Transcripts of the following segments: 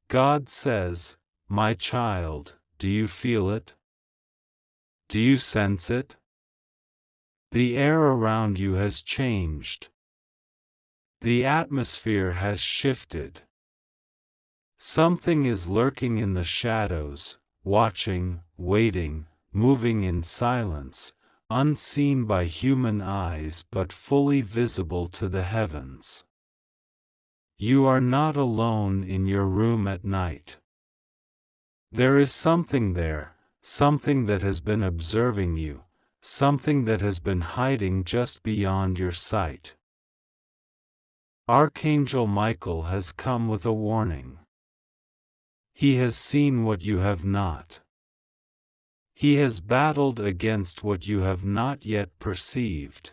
God says, "My child, do you feel it? Do you sense it? The air around you has changed. The atmosphere has shifted. Something is lurking in the shadows, watching, waiting, moving in silence, unseen by human eyes but fully visible to the heavens. You are not alone in your room at night. There is something there, something that has been observing you, something that has been hiding just beyond your sight. Archangel Michael has come with a warning. He has seen what you have not. He has battled against what you have not yet perceived.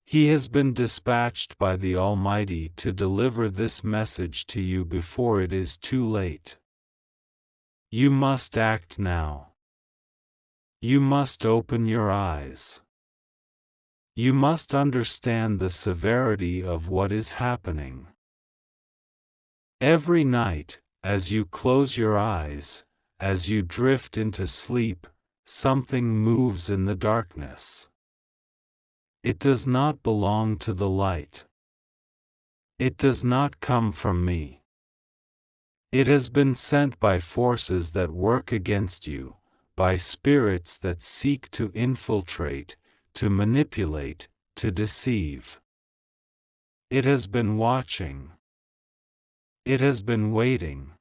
He has been dispatched by the Almighty to deliver this message to you before it is too late. You must act now. You must open your eyes. You must understand the severity of what is happening. Every night, as you close your eyes, as you drift into sleep, something moves in the darkness. It does not belong to the light. It does not come from me. It has been sent by forces that work against you, by spirits that seek to infiltrate, to manipulate, to deceive. It has been watching. It has been waiting.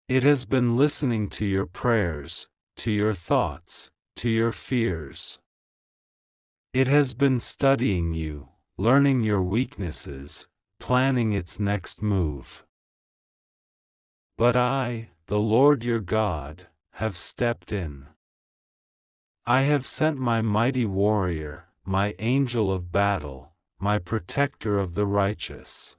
It has been listening to your prayers, to your thoughts, to your fears. It has been studying you, learning your weaknesses, planning its next move. But I, the Lord your God, have stepped in. I have sent my mighty warrior, my angel of battle, my protector of the righteous.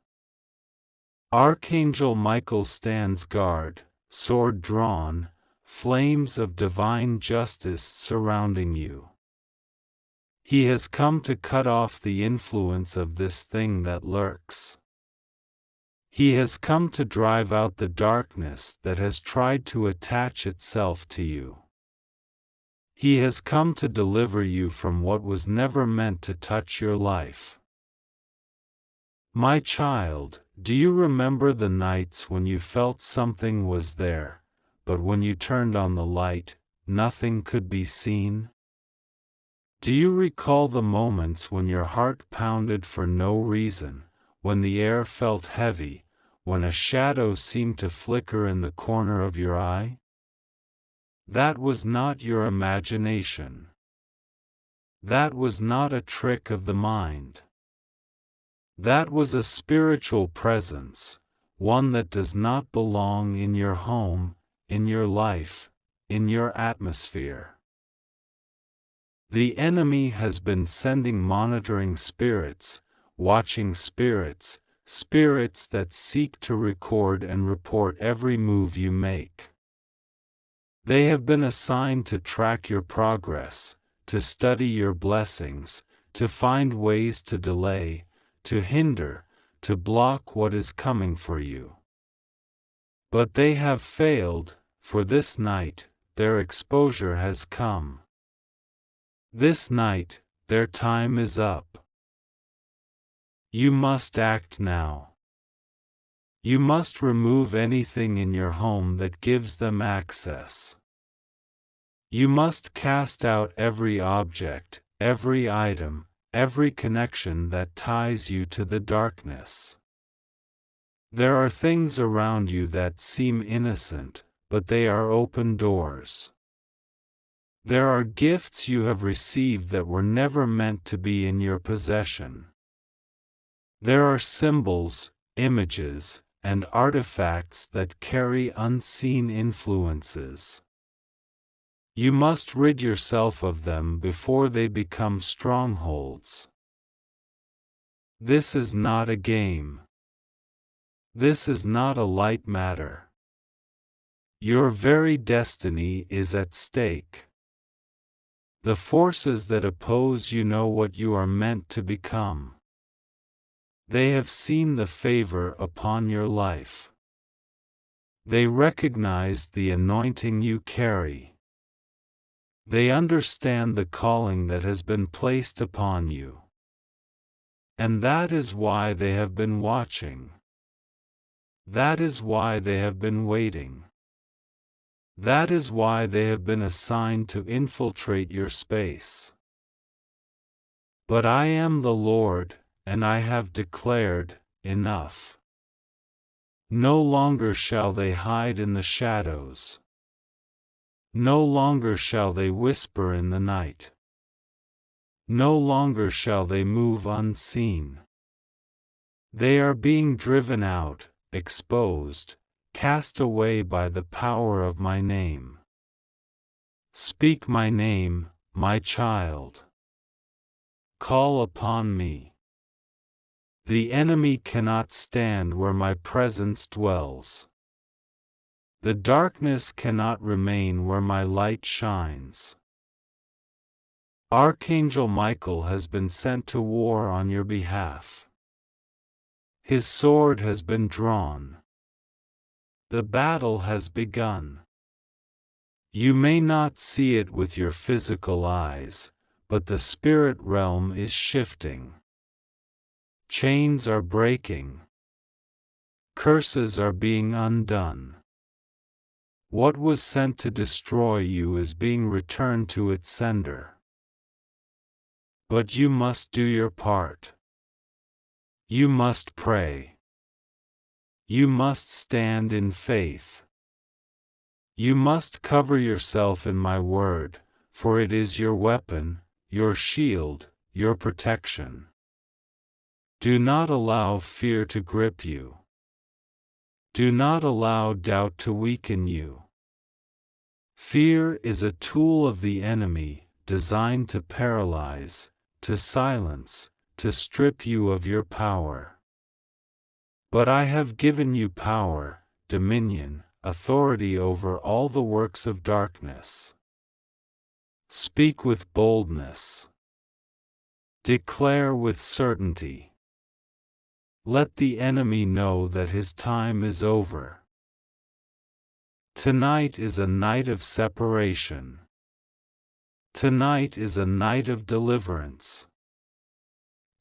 Archangel Michael stands guard, sword drawn, flames of divine justice surrounding you. He has come to cut off the influence of this thing that lurks. He has come to drive out the darkness that has tried to attach itself to you. He has come to deliver you from what was never meant to touch your life. My child, do you remember the nights when you felt something was there, but when you turned on the light, nothing could be seen? Do you recall the moments when your heart pounded for no reason, when the air felt heavy, when a shadow seemed to flicker in the corner of your eye? That was not your imagination. That was not a trick of the mind. That was a spiritual presence, one that does not belong in your home, in your life, in your atmosphere. The enemy has been sending monitoring spirits, watching spirits, spirits that seek to record and report every move you make. They have been assigned to track your progress, to study your blessings, to find ways to delay, to hinder, to block what is coming for you. But they have failed, for this night, their exposure has come. This night, their time is up. You must act now. You must remove anything in your home that gives them access. You must cast out every object, every item, every connection that ties you to the darkness. There are things around you that seem innocent, but they are open doors. There are gifts you have received that were never meant to be in your possession. There are symbols, images, and artifacts that carry unseen influences. You must rid yourself of them before they become strongholds. This is not a game. This is not a light matter. Your very destiny is at stake. The forces that oppose you know what you are meant to become. They have seen the favor upon your life. They recognize the anointing you carry. They understand the calling that has been placed upon you. And that is why they have been watching. That is why they have been waiting. That is why they have been assigned to infiltrate your space. But I am the Lord, and I have declared, enough. No longer shall they hide in the shadows. No longer shall they whisper in the night. No longer shall they move unseen. They are being driven out, exposed, cast away by the power of my name. Speak my name, my child. Call upon me. The enemy cannot stand where my presence dwells. The darkness cannot remain where my light shines. Archangel Michael has been sent to war on your behalf. His sword has been drawn. The battle has begun. You may not see it with your physical eyes, but the spirit realm is shifting. Chains are breaking. Curses are being undone. What was sent to destroy you is being returned to its sender. But you must do your part. You must pray. You must stand in faith. You must cover yourself in my word, for it is your weapon, your shield, your protection. Do not allow fear to grip you. Do not allow doubt to weaken you. Fear is a tool of the enemy, designed to paralyze, to silence, to strip you of your power. But I have given you power, dominion, authority over all the works of darkness. Speak with boldness. Declare with certainty. Let the enemy know that his time is over. Tonight is a night of separation. Tonight is a night of deliverance.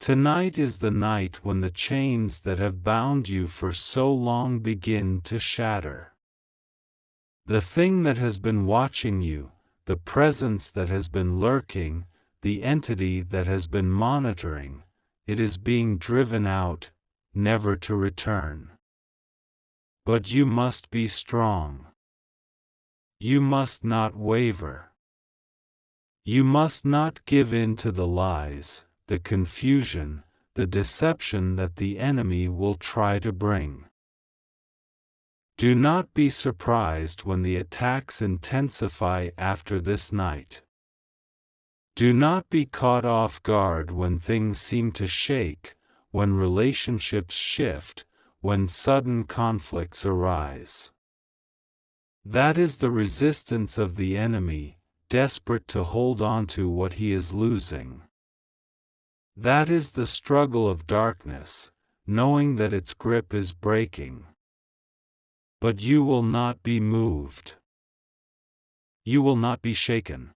Tonight is the night when the chains that have bound you for so long begin to shatter. The thing that has been watching you, the presence that has been lurking, the entity that has been monitoring, it is being driven out, never to return. But you must be strong. You must not waver. You must not give in to the lies, the confusion, the deception that the enemy will try to bring. Do not be surprised when the attacks intensify after this night. Do not be caught off guard when things seem to shake, when relationships shift, when sudden conflicts arise. That is the resistance of the enemy, desperate to hold on to what he is losing. That is the struggle of darkness, knowing that its grip is breaking. But you will not be moved. You will not be shaken.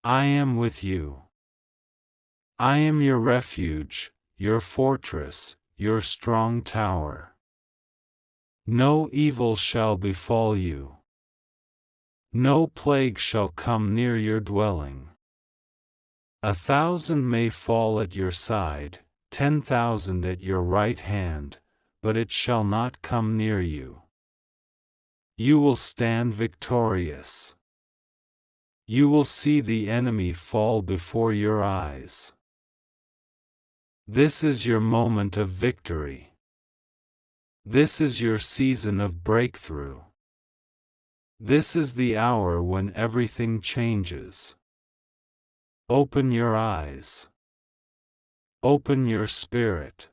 I am with you. I am your refuge, your fortress, your strong tower. No evil shall befall you. No plague shall come near your dwelling. 1,000 may fall at your side, 10,000 at your right hand, but it shall not come near you. You will stand victorious. You will see the enemy fall before your eyes. This is your moment of victory. This is your season of breakthrough. This is the hour when everything changes. Open your eyes. Open your spirit.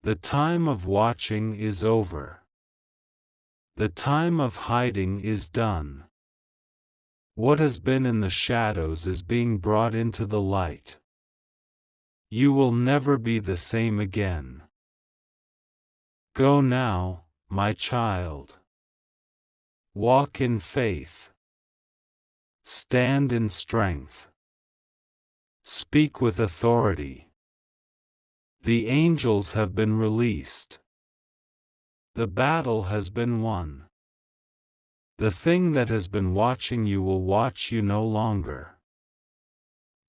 The time of watching is over. The time of hiding is done. What has been in the shadows is being brought into the light. You will never be the same again. Go now, my child. Walk in faith. Stand in strength. Speak with authority. The angels have been released. The battle has been won. The thing that has been watching you will watch you no longer.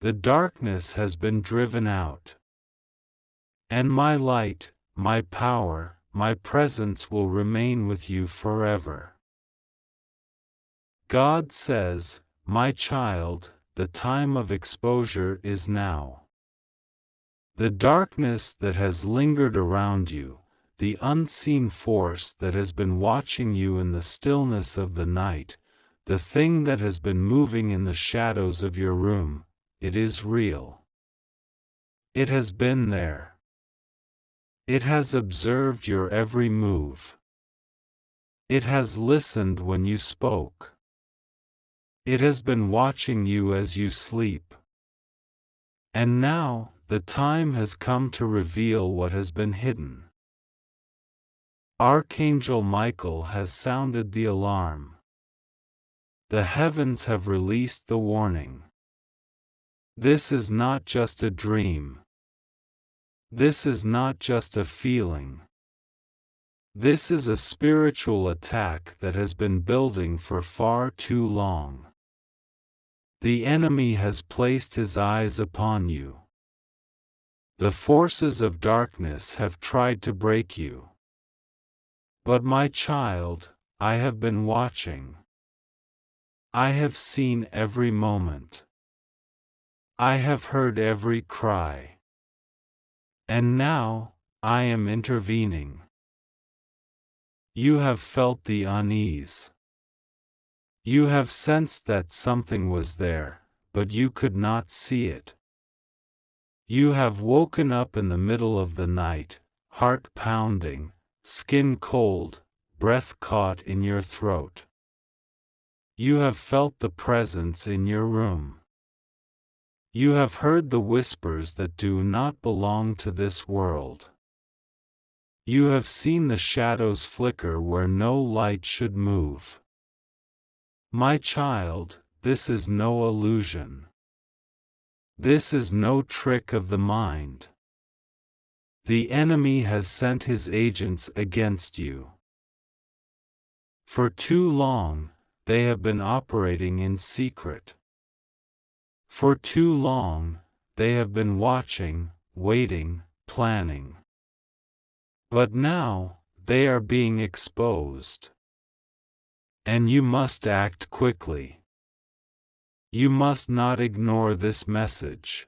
The darkness has been driven out. And my light, my power, my presence will remain with you forever. God says, my child, the time of exposure is now. The darkness that has lingered around you, the unseen force that has been watching you in the stillness of the night, the thing that has been moving in the shadows of your room, it is real. It has been there. It has observed your every move. It has listened when you spoke. It has been watching you as you sleep. And now, the time has come to reveal what has been hidden. Archangel Michael has sounded the alarm. The heavens have released the warning. This is not just a dream. This is not just a feeling. This is a spiritual attack that has been building for far too long. The enemy has placed his eyes upon you. The forces of darkness have tried to break you. But my child, I have been watching. I have seen every moment. I have heard every cry. And now, I am intervening. You have felt the unease. You have sensed that something was there, but you could not see it. You have woken up in the middle of the night, heart pounding, skin cold, breath caught in your throat. You have felt the presence in your room. You have heard the whispers that do not belong to this world. You have seen the shadows flicker where no light should move. My child, this is no illusion. This is no trick of the mind. The enemy has sent his agents against you. For too long, they have been operating in secret. For too long, they have been watching, waiting, planning. But now, they are being exposed. And you must act quickly. You must not ignore this message.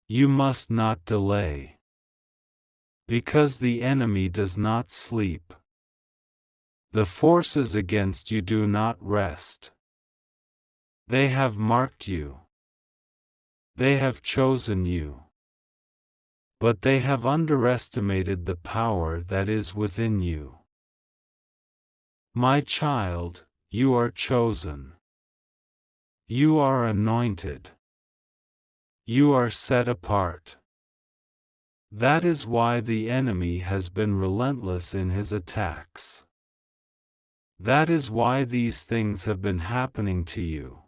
You must not delay. Because the enemy does not sleep. The forces against you do not rest. They have marked you. They have chosen you. But they have underestimated the power that is within you. My child, you are chosen. You are anointed. You are set apart. That is why the enemy has been relentless in his attacks. That is why these things have been happening to you.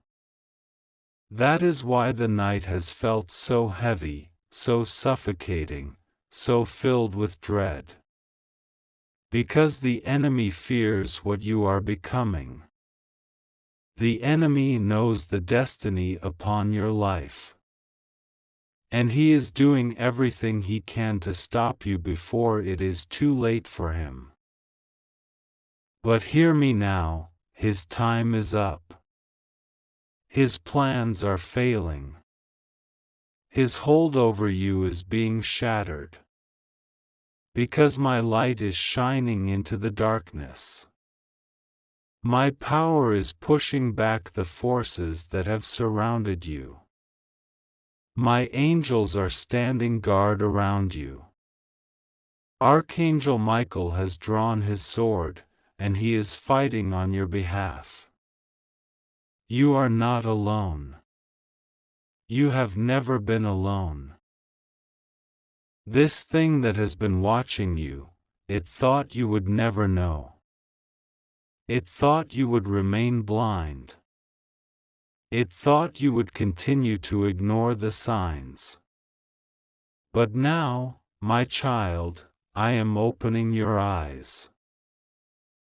That is why the night has felt so heavy, so suffocating, so filled with dread. Because the enemy fears what you are becoming. The enemy knows the destiny upon your life. And he is doing everything he can to stop you before it is too late for him. But hear me now, his time is up. His plans are failing. His hold over you is being shattered. Because my light is shining into the darkness. My power is pushing back the forces that have surrounded you. My angels are standing guard around you. Archangel Michael has drawn his sword, and he is fighting on your behalf. You are not alone. You have never been alone. This thing that has been watching you, it thought you would never know. It thought you would remain blind. It thought you would continue to ignore the signs. But now, my child, I am opening your eyes.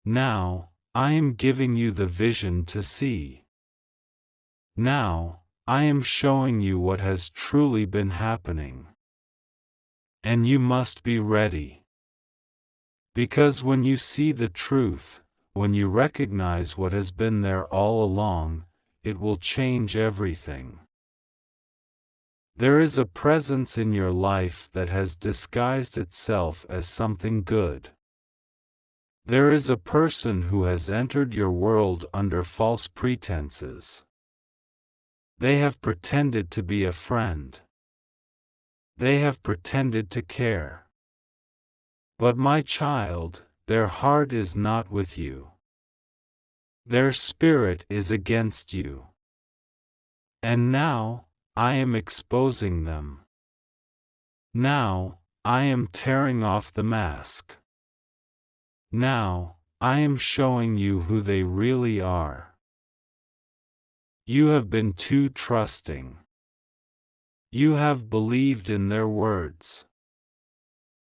Now, I am giving you the vision to see. Now, I am showing you what has truly been happening. And you must be ready. Because when you see the truth, when you recognize what has been there all along, it will change everything. There is a presence in your life that has disguised itself as something good. There is a person who has entered your world under false pretenses. They have pretended to be a friend. They have pretended to care. But my child, their heart is not with you. Their spirit is against you. And now, I am exposing them. Now, I am tearing off the mask. Now, I am showing you who they really are. You have been too trusting. You have believed in their words.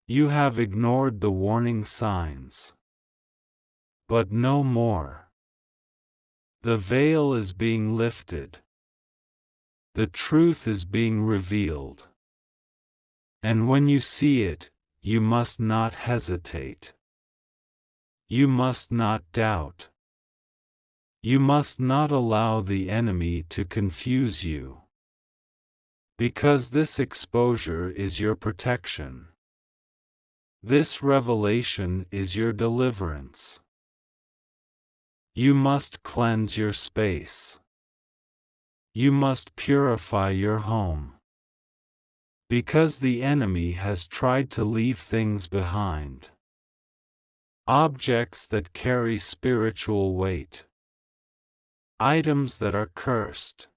You have ignored the warning signs. But no more. The veil is being lifted. The truth is being revealed. And when you see it, you must not hesitate. You must not doubt. You must not allow the enemy to confuse you. Because this exposure is your protection. This revelation is your deliverance. You must cleanse your space. You must purify your home. Because the enemy has tried to leave things behind. Objects that carry spiritual weight. Items that are cursed.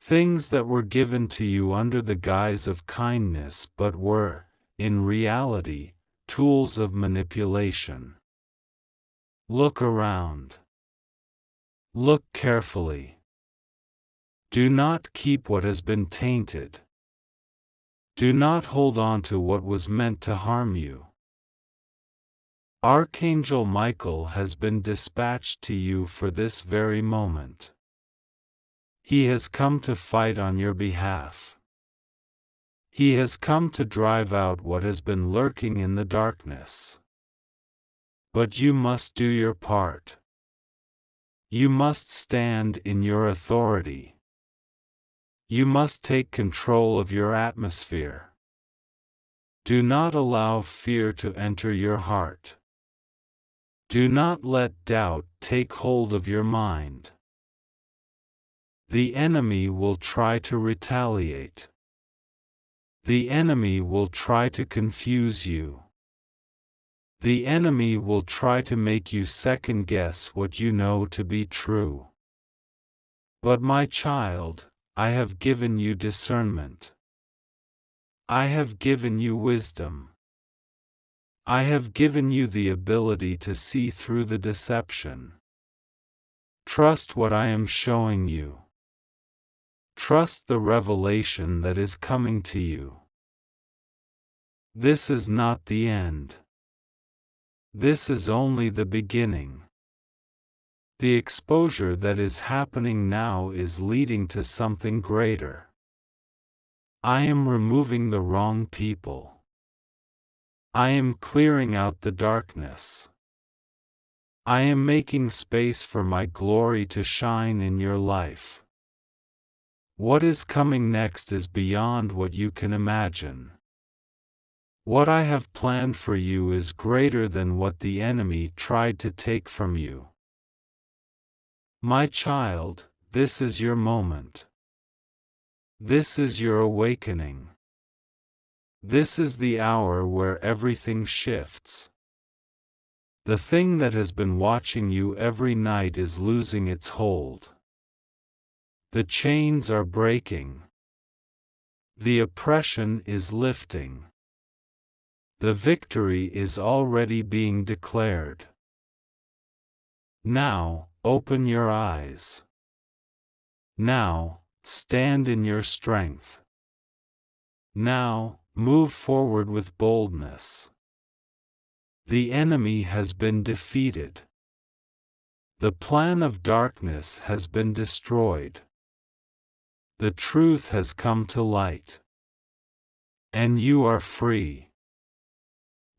Things that were given to you under the guise of kindness but were, in reality, tools of manipulation. Look around. Look carefully. Do not keep what has been tainted. Do not hold on to what was meant to harm you. Archangel Michael has been dispatched to you for this very moment. He has come to fight on your behalf. He has come to drive out what has been lurking in the darkness. But you must do your part. You must stand in your authority. You must take control of your atmosphere. Do not allow fear to enter your heart. Do not let doubt take hold of your mind. The enemy will try to retaliate. The enemy will try to confuse you. The enemy will try to make you second-guess what you know to be true. But my child, I have given you discernment. I have given you wisdom. I have given you the ability to see through the deception. Trust what I am showing you. Trust the revelation that is coming to you. This is not the end. This is only the beginning. The exposure that is happening now is leading to something greater. I am removing the wrong people. I am clearing out the darkness. I am making space for my glory to shine in your life. What is coming next is beyond what you can imagine. What I have planned for you is greater than what the enemy tried to take from you. My child, this is your moment. This is your awakening. This is the hour where everything shifts. The thing that has been watching you every night is losing its hold. The chains are breaking. The oppression is lifting. The victory is already being declared. Now, open your eyes. Now, stand in your strength. Now, move forward with boldness. The enemy has been defeated. The plan of darkness has been destroyed. The truth has come to light. And you are free.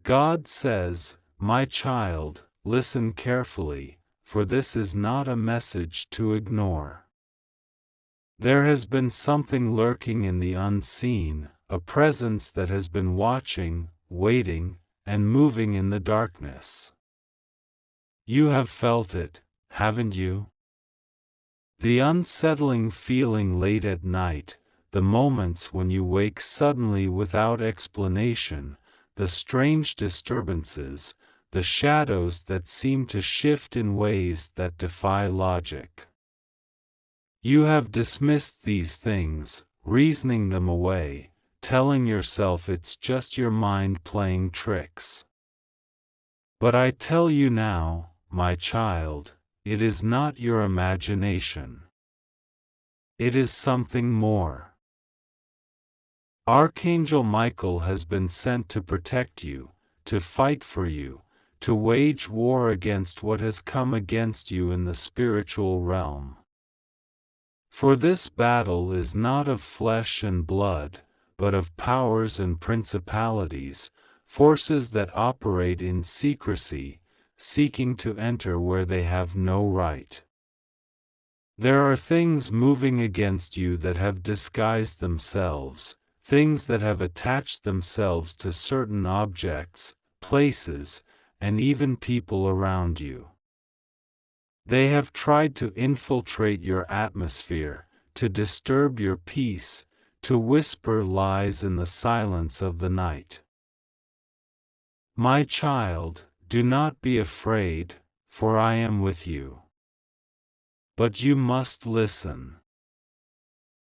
God says, "My child, listen carefully, for this is not a message to ignore." There has been something lurking in the unseen, a presence that has been watching, waiting, and moving in the darkness. You have felt it, haven't you? The unsettling feeling late at night, the moments when you wake suddenly without explanation, the strange disturbances, the shadows that seem to shift in ways that defy logic. You have dismissed these things, reasoning them away, telling yourself it's just your mind playing tricks. But I tell you now, my child, it is not your imagination. It is something more. Archangel Michael has been sent to protect you, to fight for you, to wage war against what has come against you in the spiritual realm. For this battle is not of flesh and blood, but of powers and principalities, forces that operate in secrecy, seeking to enter where they have no right. There are things moving against you that have disguised themselves, things that have attached themselves to certain objects, places, and even people around you. They have tried to infiltrate your atmosphere, to disturb your peace, to whisper lies in the silence of the night. My child, do not be afraid, for I am with you. But you must listen.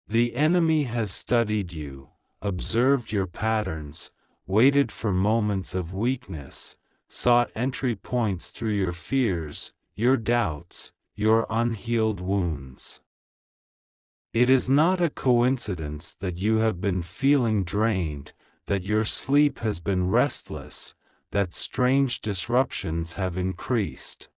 The enemy has studied you, observed your patterns, waited for moments of weakness, sought entry points through your fears, your doubts, your unhealed wounds. It is not a coincidence that you have been feeling drained, that your sleep has been restless, that strange disruptions have increased.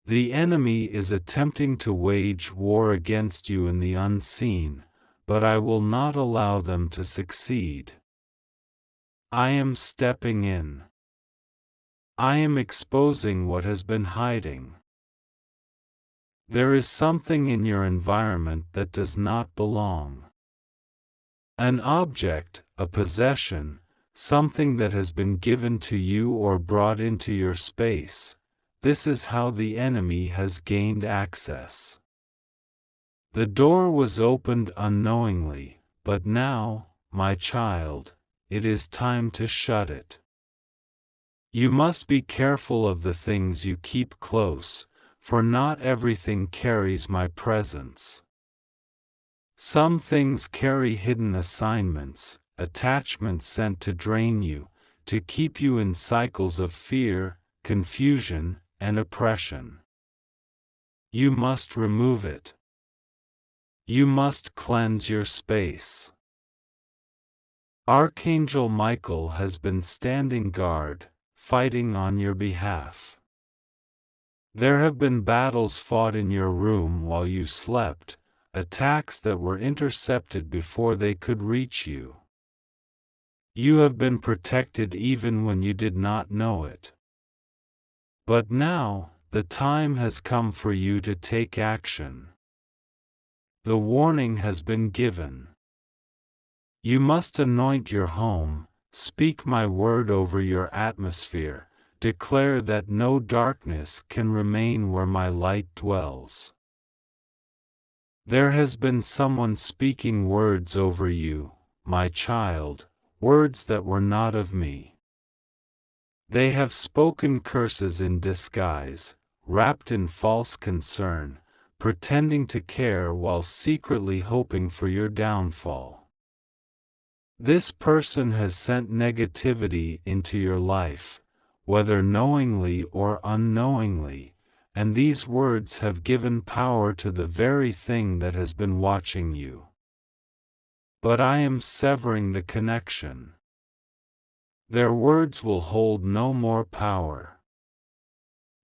The enemy is attempting to wage war against you in the unseen, but I will not allow them to succeed. I am stepping in. I am exposing what has been hiding. There is something in your environment that does not belong. An object, a possession, something that has been given to you or brought into your space. This is how the enemy has gained access. The door was opened unknowingly, but now, my child, it is time to shut it. You must be careful of the things you keep close, for not everything carries my presence. Some things carry hidden assignments, attachments sent to drain you, to keep you in cycles of fear, confusion, and oppression. You must remove it. You must cleanse your space. Archangel Michael has been standing guard, fighting on your behalf. There have been battles fought in your room while you slept, attacks that were intercepted before they could reach you. You have been protected even when you did not know it. But now, the time has come for you to take action. The warning has been given. You must anoint your home, speak my word over your atmosphere, declare that no darkness can remain where my light dwells. There has been someone speaking words over you, my child, words that were not of me. They have spoken curses in disguise, wrapped in false concern, pretending to care while secretly hoping for your downfall. This person has sent negativity into your life, whether knowingly or unknowingly, and these words have given power to the very thing that has been watching you. But I am severing the connection. Their words will hold no more power.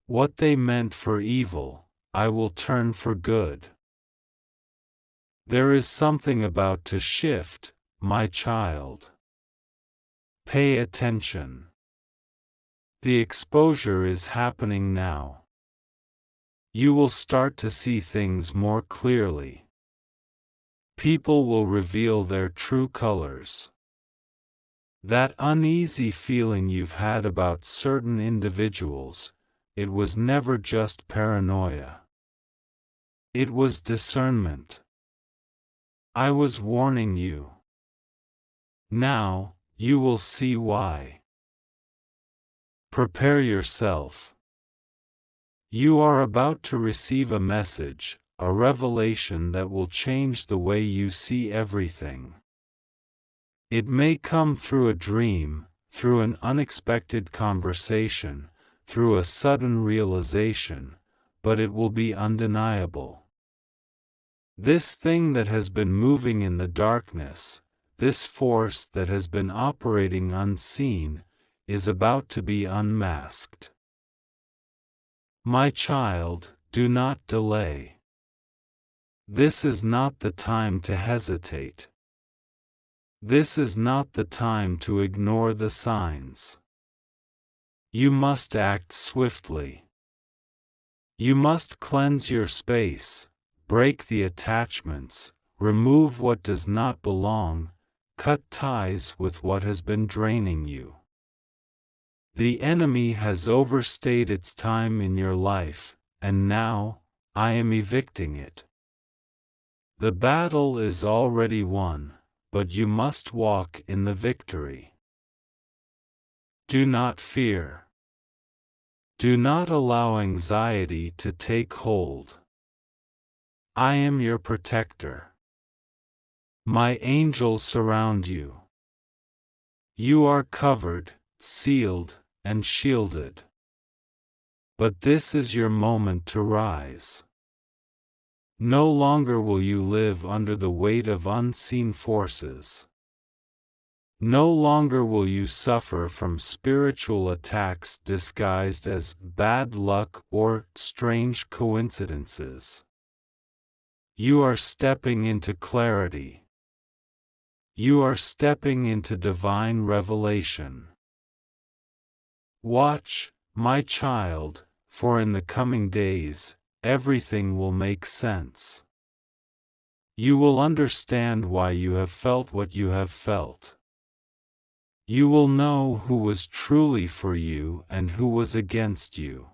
What they meant for evil, I will turn for good. There is something about to shift, my child. Pay attention. The exposure is happening now. You will start to see things more clearly. People will reveal their true colors. That uneasy feeling you've had about certain individuals, it was never just paranoia. It was discernment. I was warning you. Now, you will see why. Prepare yourself. You are about to receive a message, a revelation that will change the way you see everything. It may come through a dream, through an unexpected conversation, through a sudden realization, but it will be undeniable. This thing that has been moving in the darkness, this force that has been operating unseen, is about to be unmasked. My child, do not delay. This is not the time to hesitate. This is not the time to ignore the signs. You must act swiftly. You must cleanse your space, break the attachments, remove what does not belong, cut ties with what has been draining you. The enemy has overstayed its time in your life, and now, I am evicting it. The battle is already won, but you must walk in the victory. Do not fear. Do not allow anxiety to take hold. I am your protector. My angels surround you. You are covered, sealed, and shielded. But this is your moment to rise. No longer will you live under the weight of unseen forces. No longer will you suffer from spiritual attacks disguised as bad luck or strange coincidences. You are stepping into clarity. You are stepping into divine revelation. Watch, my child, for in the coming days, everything will make sense. You will understand why you have felt what you have felt. You will know who was truly for you and who was against you.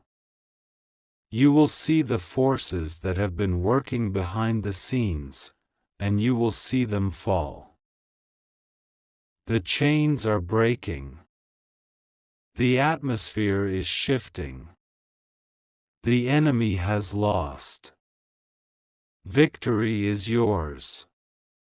You will see the forces that have been working behind the scenes, and you will see them fall. The chains are breaking. The atmosphere is shifting. The enemy has lost. Victory is yours.